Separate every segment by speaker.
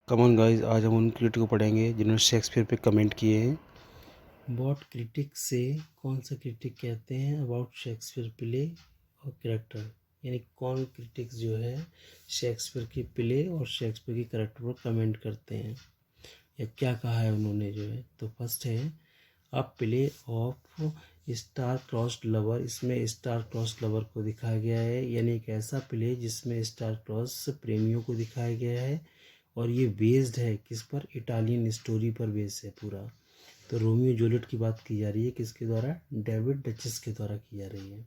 Speaker 1: कमन guys, आज हम उन क्रिटिक को पढ़ेंगे जिन्होंने शेक्सपियर पे कमेंट किए हैं।
Speaker 2: अबाउट क्रिटिक से कौन सा क्रिटिक कहते हैं अबाउट शेक्सपियर प्ले और कैरेक्टर, यानी कौन क्रिटिक्स जो है शेक्सपियर की प्ले और शेक्सपियर की कैरेक्टर पर कमेंट करते हैं या क्या कहा है उन्होंने जो है। तो फर्स्ट है अ play of star crossed lover. इसमें स्टार क्रॉस्ड लवर को दिखाया गया है, यानी एक ऐसा प्ले जिसमें स्टार क्रॉस प्रेमियों को दिखाया गया है और ये बेस्ड है किस पर, इटालियन स्टोरी पर बेस्ड है पूरा। तो रोमियो जूलियट की बात की जा रही है, किसके द्वारा, डेविड डचेस के द्वारा की जा रही है।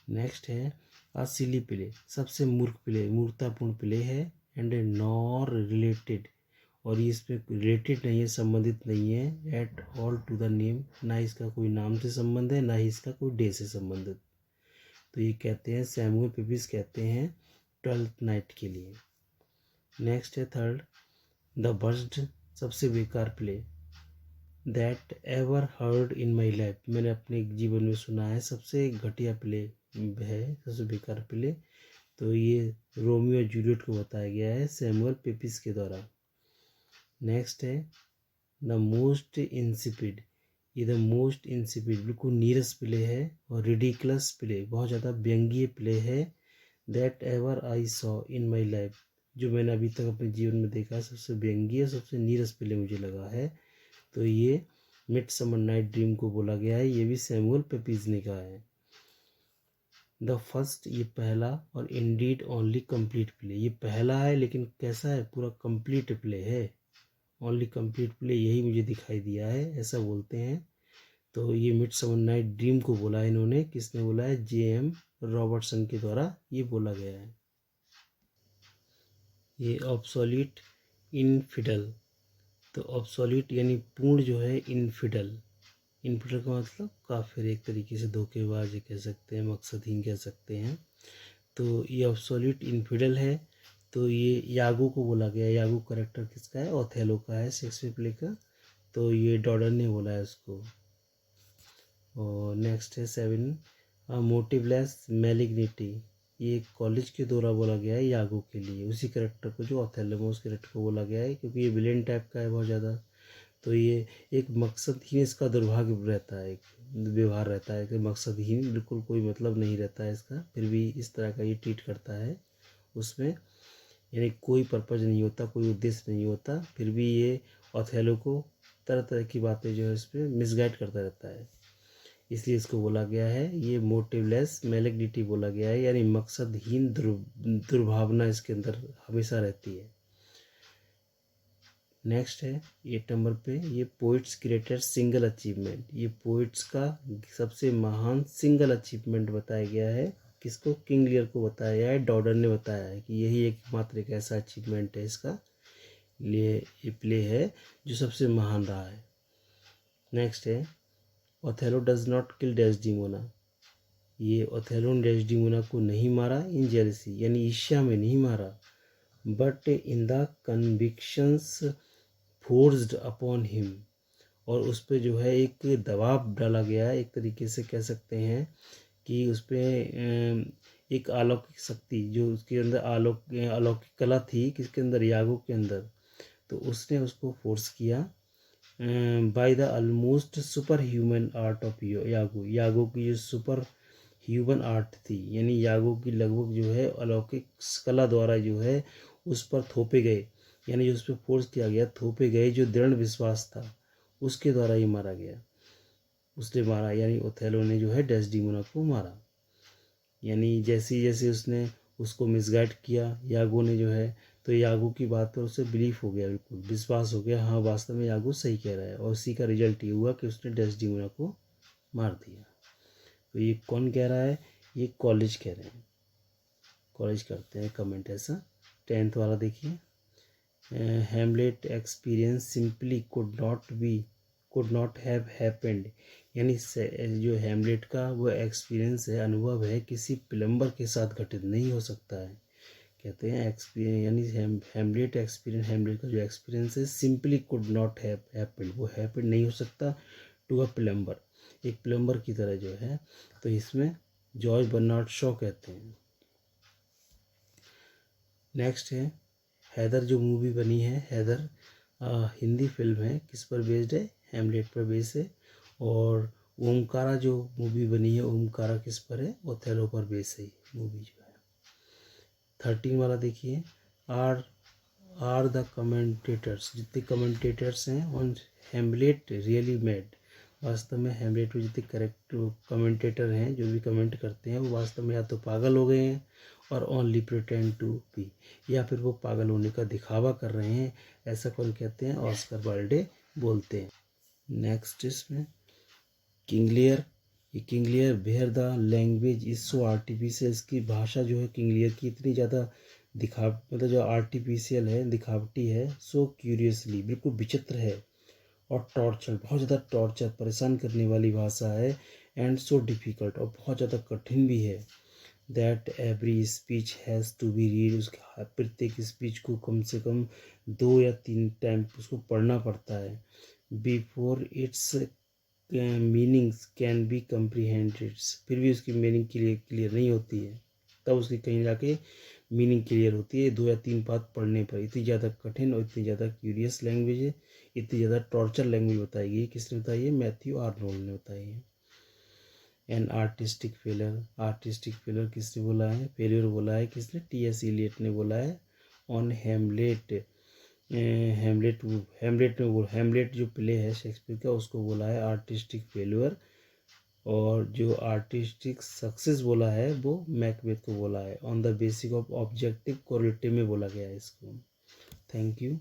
Speaker 2: नेक्स्ट है अ सिली प्ले, सबसे मूर्ख प्ले, मूर्खतापूर्ण प्ले है एंड नॉर रिलेटेड, और ये इसमें रिलेटेड नहीं है, संबंधित नहीं है at all to the name, ना इसका कोई नाम से संबंध है ना ही इसका कोई डे से संबंधित। तो ये कहते हैं सैमुअल पेपिस कहते हैं ट्वेल्थ नाइट के लिए। नेक्स्ट है थर्ड द वर्स्ट, सबसे बेकार play that ever heard in my life, मैंने अपने जीवन में सुना है सबसे घटिया प्ले है, सबसे बेकार प्ले। तो ये रोमियो जूलियट को बताया गया है सैमुअल पेपिस के द्वारा। नेक्स्ट है द मोस्ट इंसिपिड, ये द मोस्ट इंसिपिड बिल्कुल नीरस प्ले है और रिडिकुलस प्ले, बहुत ज़्यादा व्यंग्य प्ले है that ever I saw in my life, जो मैंने अभी तक अपने जीवन में देखा है सबसे व्यंग्य सबसे नीरस प्ले मुझे लगा है। तो ये मिडसमर नाइट ड्रीम को बोला गया है, ये भी सैमुअल पेपिस ने कहा है। द फर्स्ट, ये पहला, और इंडीड ओनली कंप्लीट प्ले, ये पहला है लेकिन कैसा है, पूरा कंप्लीट प्ले है, ओनली कंप्लीट प्ले यही मुझे दिखाई दिया है, ऐसा बोलते हैं। तो ये मिडसमर नाइट ड्रीम को बोला है इन्होंने, किसने बोला है, जे.एम. रॉबर्टसन के द्वारा ये बोला गया है। ये ऑब्सोल्यूट इनफिडल, तो ऑब्सोल्यूट यानी पूर्ण जो है, इनफिडल, इनफिडल का मतलब काफिर, एक तरीके से धोखेबाज कह सकते हैं, मकसदहीन कह सकते हैं। तो ये ऑब्सोल्यूट इनफिडल है। तो ये यागो को बोला गया है, यागो करेक्टर किसका है, ओथेलो का है शेक्सपियर प्ले का। तो ये डॉडन ने बोला है उसको। और नेक्स्ट है 7 मोटिवलेस मैलिग्निटी, ये कॉलेज के द्वारा बोला गया है यागो के लिए, उसी करेक्टर को जो ओथेलो में उस करेक्टर को बोला गया है, क्योंकि ये विलेन टाइप का है बहुत ज़्यादा। तो ये एक मकसदहीन इसका दुर्भाग्य रहता है, एक व्यवहार रहता है कि मकसदहीन, बिल्कुल कोई मतलब नहीं रहता है इसका, फिर भी इस तरह का ये ट्रीट करता है उसमें, यानी कोई पर्पज नहीं होता, कोई उद्देश्य नहीं होता, फिर भी ये ओथेलो को तरह तरह की बातें जो है इस पर मिसगाइड करता रहता है, इसलिए इसको बोला गया है ये मोटिवलेस मैलिग्निटी बोला गया है, यानी मकसदहीन दुर्भावना इसके अंदर हमेशा रहती है। नेक्स्ट है 8 नंबर पे, ये पोइट्स ग्रेटेस्ट सिंगल अचीवमेंट, ये पोइट्स का सबसे महान सिंगल अचीवमेंट बताया गया है, किसको, किंग लियर को बताया गया है, डॉडन ने बताया है कि यही एकमात्र एक ऐसा अचीवमेंट है इसका लिए, ये प्ले है जो सबसे महान रहा है। नेक्स्ट है Othello does not kill Desdemona, ये ओथेलो ने डेस्डिमोना को नहीं मारा इन जेलसी, यानी ईर्ष्या में नहीं मारा, but in the convictions forced upon him, और उस पर जो है एक दबाव डाला गया है, एक तरीके से कह सकते हैं कि उस पर एक अलौकिक शक्ति जो उसके अंदर अलौकिक कला थी, किसके अंदर, यागो के अंदर, तो उसने उसको फोर्स किया by the almost super human art of Iago, Iago की जो सुपर ह्यूमन आर्ट थी, यानी यागो की लगभग जो है अलौकिक कला द्वारा जो है उस पर थोपे गए, यानी जो उस पर फोर्स किया गया, थोपे गए जो दृढ़ विश्वास था, उसके द्वारा ही मारा गया, उसने मारा, यानी ओथेलो ने जो है डेस्डिमोना को मारा, यानी जैसे जैसे उसने उसको मिसगाइड किया यागो ने जो है, तो यागो की बात पर उसे बिलीफ हो गया, बिल्कुल विश्वास हो गया, हाँ वास्तव में यागो सही कह रहा है, और उसी का रिजल्ट ये हुआ कि उसने डेस्डिमोना को मार दिया। तो ये कौन कह रहा है, ये कॉलेज कह रहे हैं, कॉलेज करते हैं कमेंट ऐसा। 10th वाला देखिए, Hamlet experience simply could not have happened, यानी जो हैमलेट का वो एक्सपीरियंस है, अनुभव है, किसी प्लम्बर के साथ घटित नहीं हो सकता है, कहते हैं एक्सपीरियंस, यानी हैमलेट एक्सपीरियंस, हैमलेट का जो एक्सपीरियंस है simply could not have happened, वो हैपेंड नहीं हो सकता टू अ प्लम्बर, एक प्लम्बर की तरह जो है। तो इसमें जॉर्ज बर्नार्ड शॉ कहते हैं। नेक्स्ट है हैदर जो मूवी बनी है, हैदर हिंदी फिल्म है, किस पर बेस्ड है? हैमलेट पर बेस्ड है। और ओमकारा जो मूवी बनी है, ओमकारा किस पर है? ओथेलो पर बेस्ड है मूवी जो है। 13 वाला देखिए, आर द कमेंटेटर्स, जितने कमेंटेटर्स हैं ऑन हैमलेट रियली मैड, वास्तव में हैमलेट में जितने करेक्ट कमेंटेटर हैं, जो भी कमेंट करते हैं, वो वास्तव में या तो पागल हो गए हैं और ओनली प्रिटेंड टू बी, या फिर वो पागल होने का दिखावा कर रहे हैं। ऐसा कौन कहते हैं? ऑस्कर वाइल्ड बोलते हैं। नेक्स्ट इसमें किंग लियर, ये king Lear where the language is so artificial, इसकी भाषा जो है किंग लियर की इतनी ज़्यादा मतलब जो आर्टिफिशियल है, दिखावटी है, सो क्यूरियसली, बिल्कुल विचित्र है, और टॉर्चर, बहुत ज़्यादा टॉर्चर, परेशान करने वाली भाषा है, एंड सो डिफ़िकल्ट, और बहुत ज़्यादा कठिन भी है, that every speech has to be read, उसके प्रत्येक स्पीच को कम से कम 2 या 3 टाइम उसको पढ़ना पड़ता है, before its meanings can be comprehended, फिर भी उसकी मीनिंग क्लियर नहीं होती है, तब उसकी कहीं जाके मीनिंग क्लियर होती है 2 या 3 बात पढ़ने पर। इतनी ज़्यादा कठिन और इतनी ज़्यादा क्यूरियस लैंग्वेज है, इतनी ज़्यादा टॉर्चर लैंग्वेज बताई गई। किसने बताई है? मैथ्यू आर्नोल्ड ने बताई है। An artistic failure, artistic failure किसने बोला है? फेलियर बोला है किसने? टी.एस. इलियट ने बोला है ऑन हैमलेट। हैमलेट जो प्ले है शेक्सपियर का, उसको बोला है आर्टिस्टिक फेलियर, और जो आर्टिस्टिक सक्सेस बोला है वो मैकबेथ को बोला है, on the basis of objective correlative में बोला गया है इसको। Thank you.